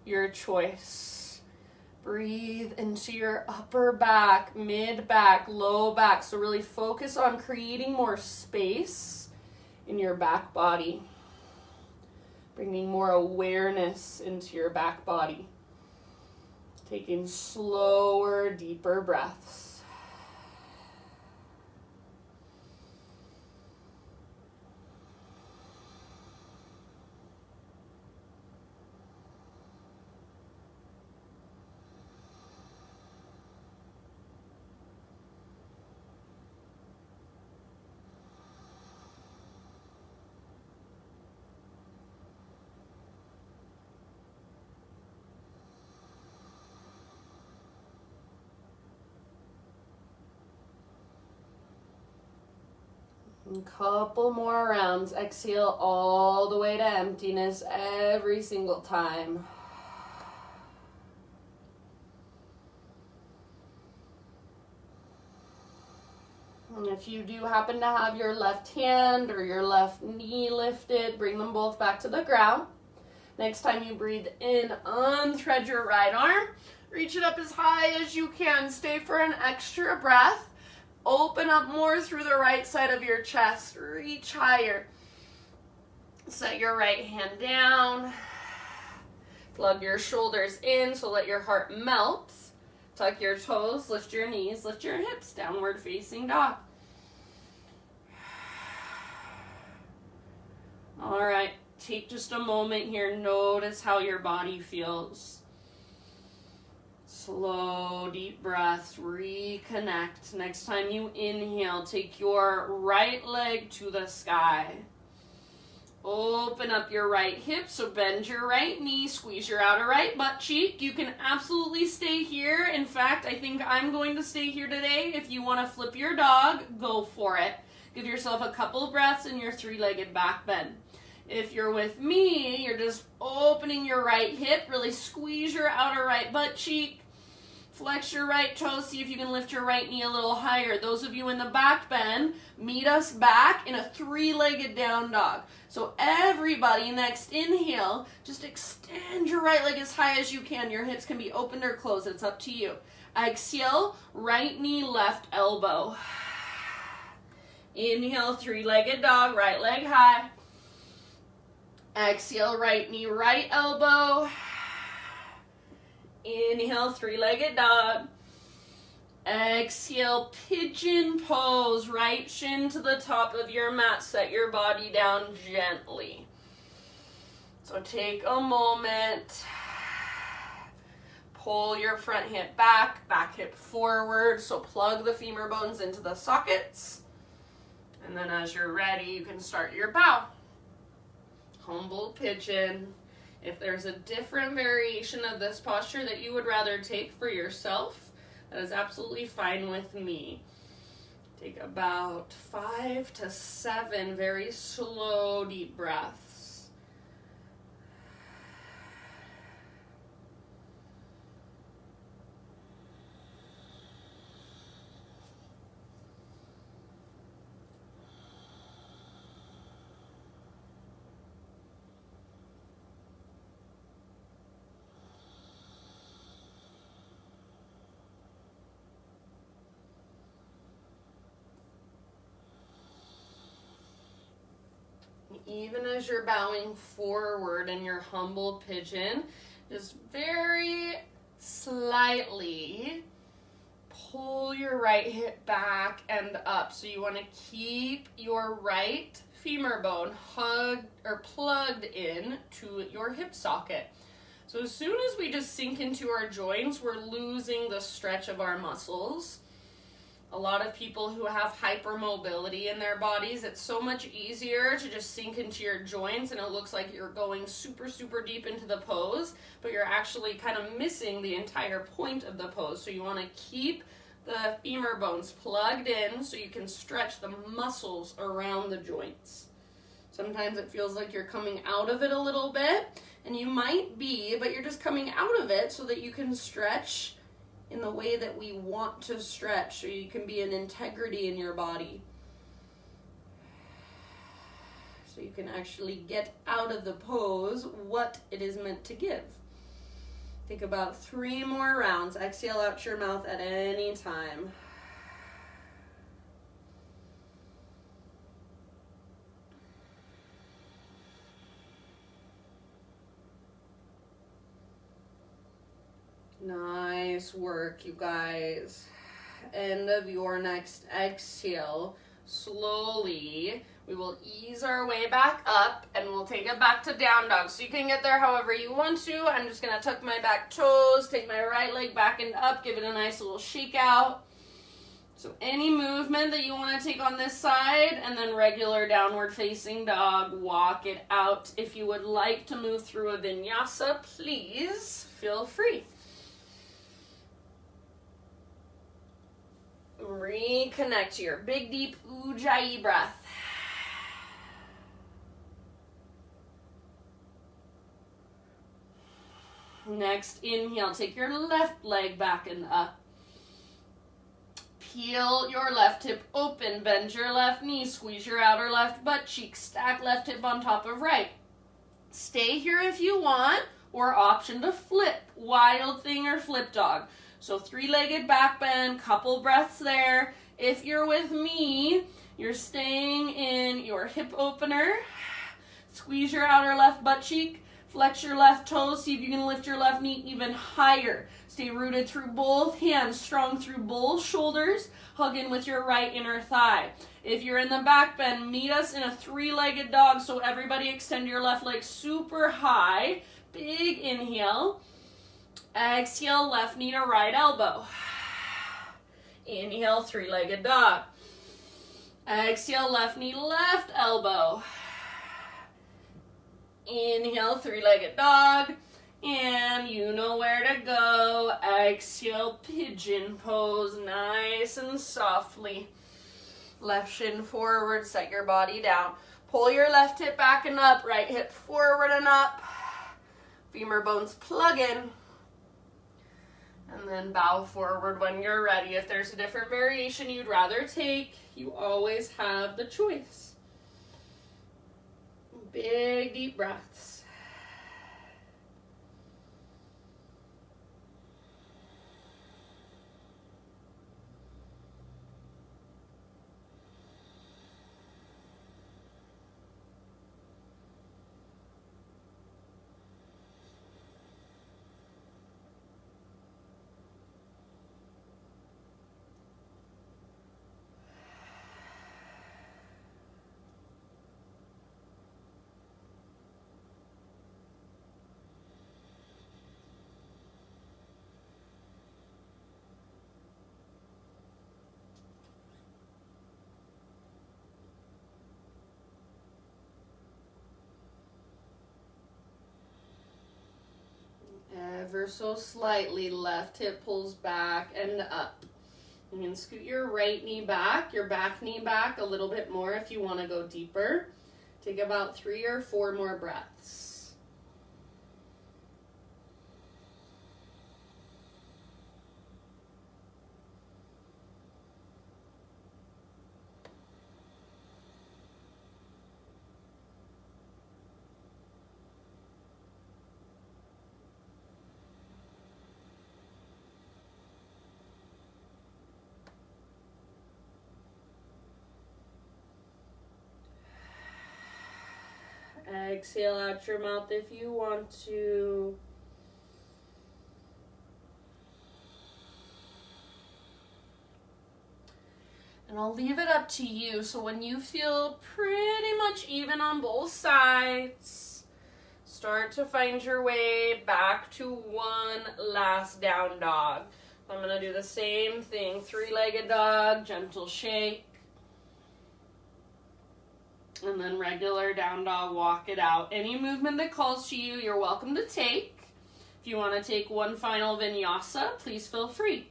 your choice. Breathe into your upper back, mid back, low back. So really focus on creating more space in your back body. Bringing more awareness into your back body. Taking slower, deeper breaths. A couple more rounds. Exhale all the way to emptiness every single time. And if you do happen to have your left hand or your left knee lifted, bring them both back to the ground. Next time you breathe in, unthread your right arm. Reach it up as high as you can. Stay for an extra breath. Open up more through the right side of your chest. Reach higher. Set your right hand down. Plug your shoulders in, so let your heart melt. Tuck your toes, lift your knees, lift your hips, downward facing dog. All right, take just a moment here. Notice how your body feels. Slow, deep breaths, reconnect. Next time you inhale, take your right leg to the sky. Open up your right hip, so bend your right knee, squeeze your outer right butt cheek. You can absolutely stay here. In fact, I think I'm going to stay here today. If you want to flip your dog, go for it. Give yourself a couple breaths in your three-legged back bend. If you're with me, you're just opening your right hip, really squeeze your outer right butt cheek. Flex your right toes, see if you can lift your right knee a little higher. Those of you in the back bend, meet us back in a three-legged down dog. So everybody, next inhale, just extend your right leg as high as you can. Your hips can be opened or closed, it's up to you. Exhale, right knee, left elbow. Inhale, three-legged dog, right leg high. Exhale, right knee, right elbow. Inhale, three-legged dog. Exhale, pigeon pose. Right shin to the top of your mat. Set your body down gently. So take a moment. Pull your front hip back hip forward. So plug the femur bones into the sockets. And then as you're ready, you can start your bow. Humble pigeon. If there's a different variation of this posture that you would rather take for yourself, that is absolutely fine with me. Take about 5 to 7 very slow, deep breaths. even as you're bowing forward in your humble pigeon, just very slightly pull your right hip back and up. So you want to keep your right femur bone hugged or plugged in to your hip socket. So as soon as we just sink into our joints, we're losing the stretch of our muscles. A lot of people who have hypermobility in their bodies, it's so much easier to just sink into your joints and it looks like you're going super, super deep into the pose, but you're actually kind of missing the entire point of the pose. So you want to keep the femur bones plugged in so you can stretch the muscles around the joints. Sometimes it feels like you're coming out of it a little bit, and you might be, but you're just coming out of it so that you can stretch in the way that we want to stretch, so you can be in integrity in your body. So you can actually get out of the pose what it is meant to give. Take about 3 more rounds. Exhale out your mouth at any time. Nice work, you guys. End of your next exhale. Slowly, we will ease our way back up and we'll take it back to down dog. So you can get there however you want to. I'm just gonna tuck my back toes, take my right leg back and up, give it a nice little shake out. So any movement that you want to take on this side, and then regular downward facing dog, walk it out. If you would like to move through a vinyasa, please feel free. Reconnect to your big deep Ujjayi breath. Next inhale, take your left leg back and up. Peel your left hip open, bend your left knee, squeeze your outer left butt cheek, stack left hip on top of right. Stay here if you want, or option to flip, wild thing or flip dog. So 3-legged back bend, couple breaths there. If you're with me, you're staying in your hip opener. Squeeze your outer left butt cheek, flex your left toes, see if you can lift your left knee even higher. Stay rooted through both hands, strong through both shoulders, hug in with your right inner thigh. If you're in the back bend, meet us in a 3-legged dog, so everybody extend your left leg super high. Big inhale. Exhale, left knee to right elbow. Inhale, 3-legged dog. Exhale, left knee, left elbow. Inhale, 3-legged dog. And you know where to go. Exhale, pigeon pose, nice and softly. Left shin forward, set your body down. Pull your left hip back and up, right hip forward and up. Femur bones plug in. And then bow forward when you're ready. If there's a different variation you'd rather take, you always have the choice. Big deep breaths. Ever so slightly, left hip pulls back and up. You can scoot your right knee back, your back knee back a little bit more if you want to go deeper. Take about 3 or 4 more breaths. exhale out your mouth if you want to. And I'll leave it up to you. So when you feel pretty much even on both sides, start to find your way back to one last down dog. I'm going to do the same thing. Three-legged dog, gentle shake. And then regular down dog, walk it out. Any movement that calls to you, you're welcome to take. If you want to take one final vinyasa, please feel free.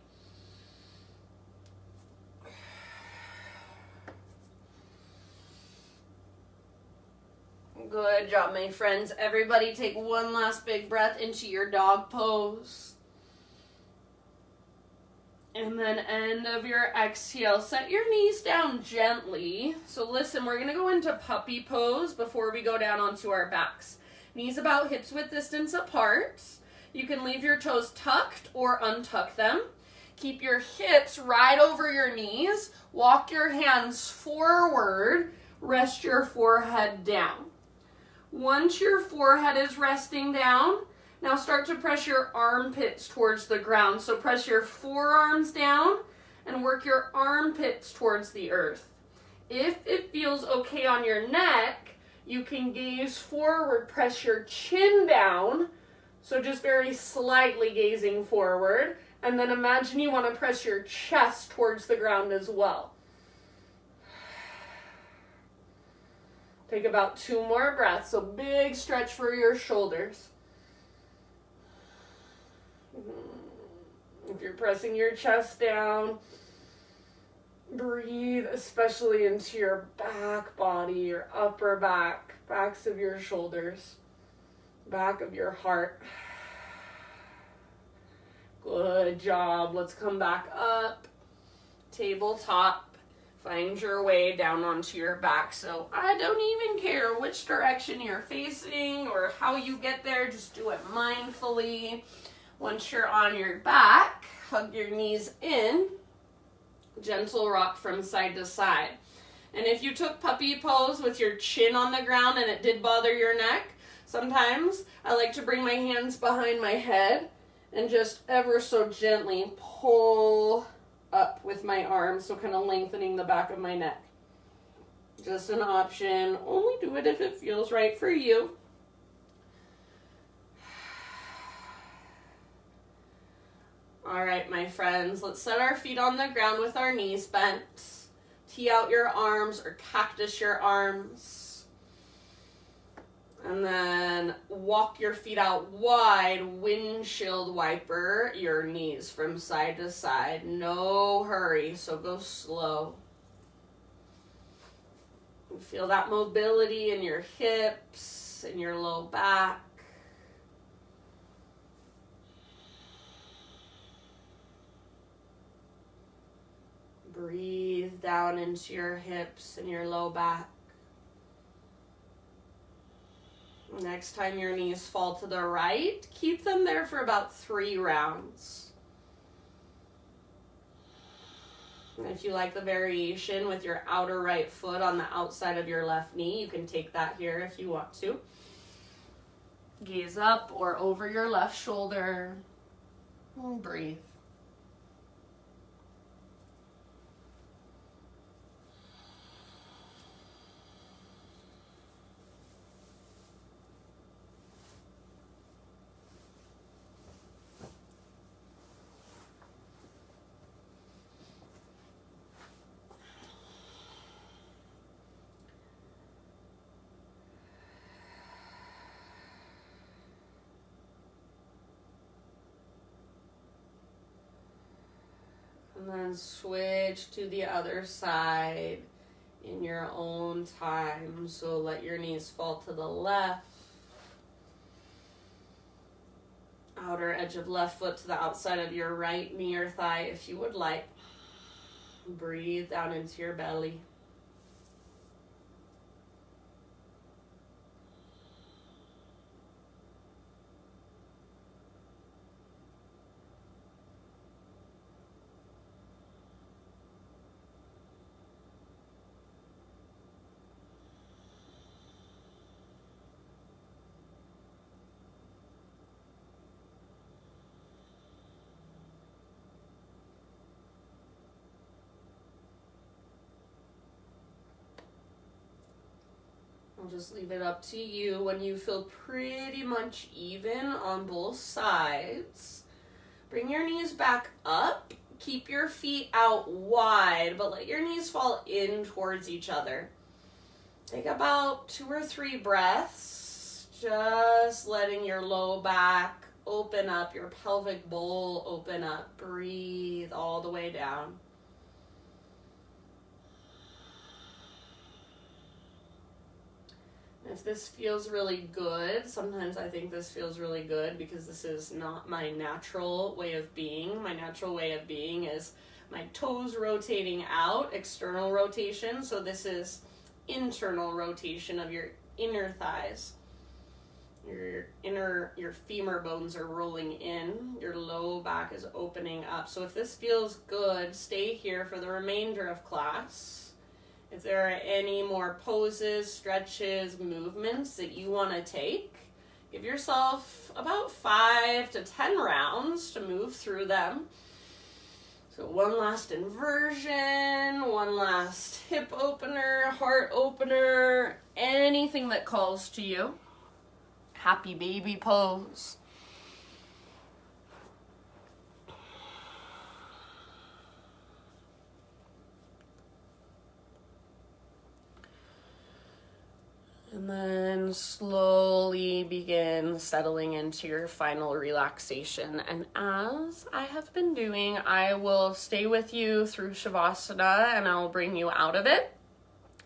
Good job, my friends. Everybody take one last big breath into your dog pose. And then end of your exhale, set your knees down gently. So listen, we're going to go into puppy pose before we go down onto our backs. Knees about hips width distance apart. You can leave your toes tucked or untuck them. Keep your hips right over your knees. Walk your hands forward. Rest your forehead down. Once your forehead is resting down, now start to press your armpits towards the ground. So press your forearms down and work your armpits towards the earth. If it feels okay on your neck, you can gaze forward, press your chin down. So just very slightly gazing forward. And then imagine you want to press your chest towards the ground as well. Take about 2 more breaths. So big stretch for your shoulders. If you're pressing your chest down, breathe especially into your back body, your upper back, backs of your shoulders, back of your heart. Good job. Let's come back up. Tabletop. Find your way down onto your back. So I don't even care which direction you're facing or how you get there. Just do it mindfully. Once you're on your back, hug your knees in. Gentle rock from side to side. And if you took puppy pose with your chin on the ground and it did bother your neck, sometimes I like to bring my hands behind my head and just ever so gently pull up with my arms, so kind of lengthening the back of my neck. Just an option. Only do it if it feels right for you. All right, my friends, let's set our feet on the ground with our knees bent. Tee out your arms or cactus your arms. And then walk your feet out wide, windshield wiper your knees from side to side. No hurry, so go slow. Feel that mobility in your hips, in your low back. Breathe down into your hips and your low back. Next time your knees fall to the right, keep them there for about 3 rounds. And if you like the variation with your outer right foot on the outside of your left knee, you can take that here if you want to. Gaze up or over your left shoulder. And breathe. And then switch to the other side in your own time. So let your knees fall to the left. Outer edge of left foot to the outside of your right knee or thigh if you would like. Breathe down into your belly. I'll just leave it up to you. When you feel pretty much even on both sides, bring your knees back up. Keep your feet out wide, but let your knees fall in towards each other. Take about 2 or 3 breaths, just letting your low back open up, your pelvic bowl open up. Breathe all the way down. If this feels really good, sometimes I think this feels really good because this is not my natural way of being. My natural way of being is my toes rotating out, external rotation. So this is internal rotation of your inner thighs. Your femur bones are rolling in. Your low back is opening up. So if this feels good, stay here for the remainder of class. If there are any more poses, stretches, movements that you want to take, give yourself about 5 to 10 rounds to move through them. So one last inversion, one last hip opener, heart opener, anything that calls to you. Happy baby pose. And then slowly begin settling into your final relaxation. And as I have been doing, I will stay with you through Shavasana and I'll bring you out of it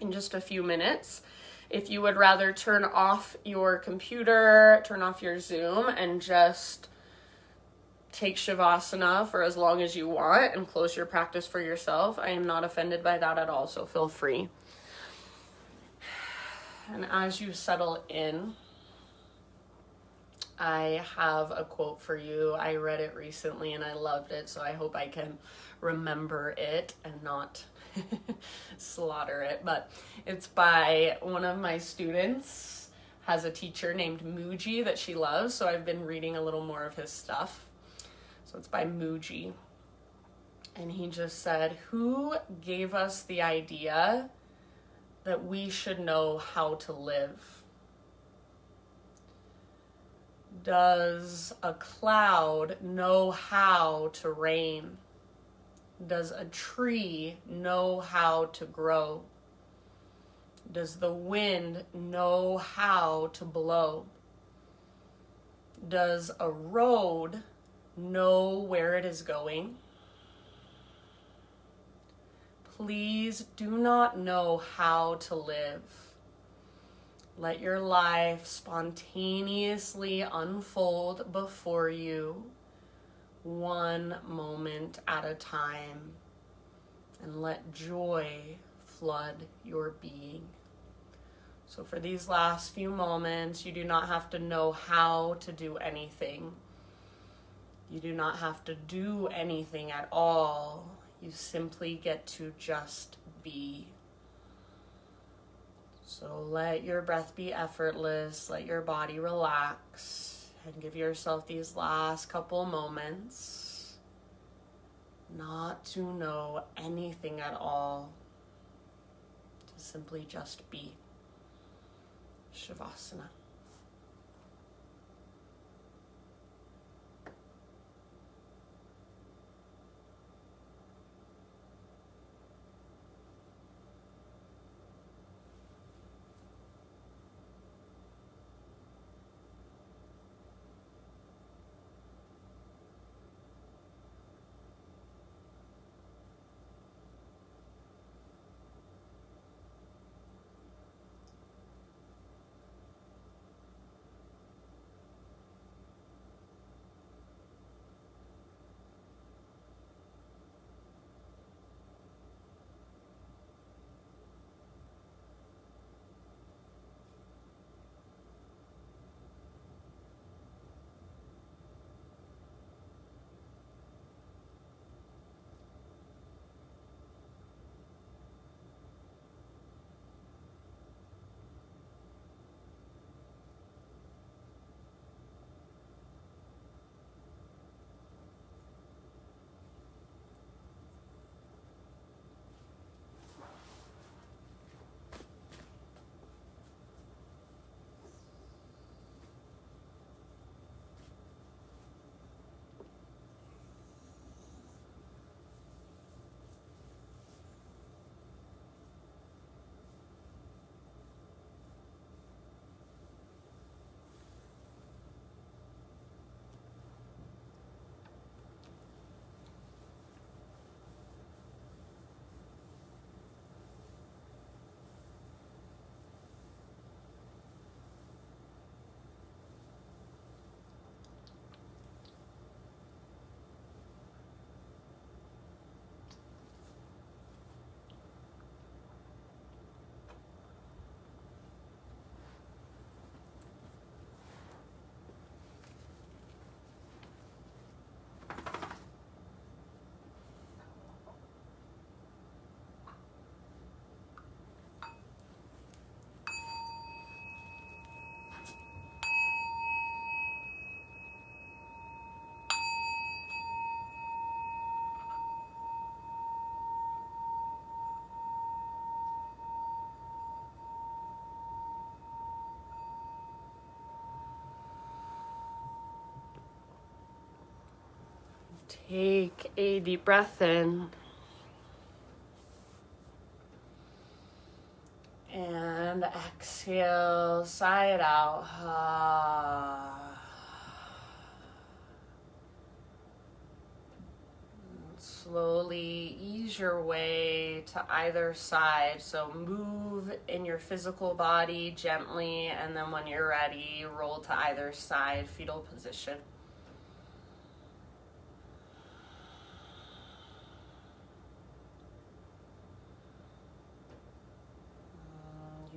in just a few minutes. If you would rather turn off your computer, turn off your Zoom, and just take Shavasana for as long as you want and close your practice for yourself, I am not offended by that at all, so feel free. And as you settle in, I have a quote for you. I read it recently and I loved it, so I hope I can remember it and not slaughter it. But it's by one of my students, has a teacher named Muji that she loves, so I've been reading a little more of his stuff. So it's by Muji. And he just said, "Who gave us the idea that we should know how to live? Does a cloud know how to rain? Does a tree know how to grow? Does the wind know how to blow? Does a road know where it is going? Please do not know how to live. Let your life spontaneously unfold before you, one moment at a time, and let joy flood your being." So for these last few moments, you do not have to know how to do anything. You do not have to do anything at all. You simply get to just be. So let your breath be effortless, let your body relax, and give yourself these last couple moments not to know anything at all, to simply just be. Shavasana. Take a deep breath in. And exhale, sigh it out. Slowly ease your way to either side. So move in your physical body gently, and then when you're ready, roll to either side, fetal position.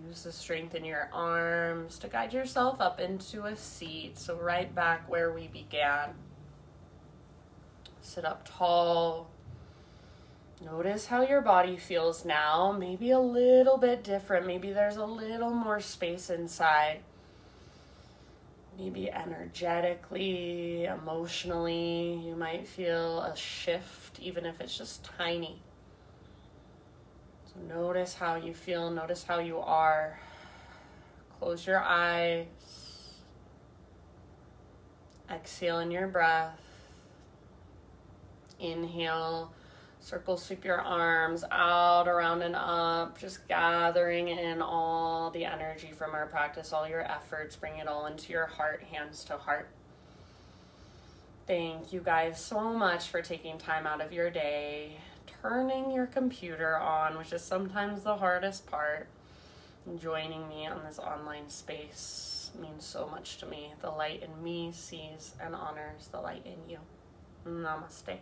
Use the strength in your arms to guide yourself up into a seat. So right back where we began. Sit up tall. Notice how your body feels now. Maybe a little bit different. Maybe there's a little more space inside. Maybe energetically, emotionally, you might feel a shift, even if it's just tiny. So notice how you feel. Notice how you are. Close your eyes. Exhale in your breath. Inhale. Circle sweep your arms out, around, and up, just gathering in all the energy from our practice, all your efforts, bring it all into your heart, hands to heart. Thank you guys so much for taking time out of your day, turning your computer on, which is sometimes the hardest part, and joining me on this online space means so much to me. The light in me sees and honors the light in you. Namaste.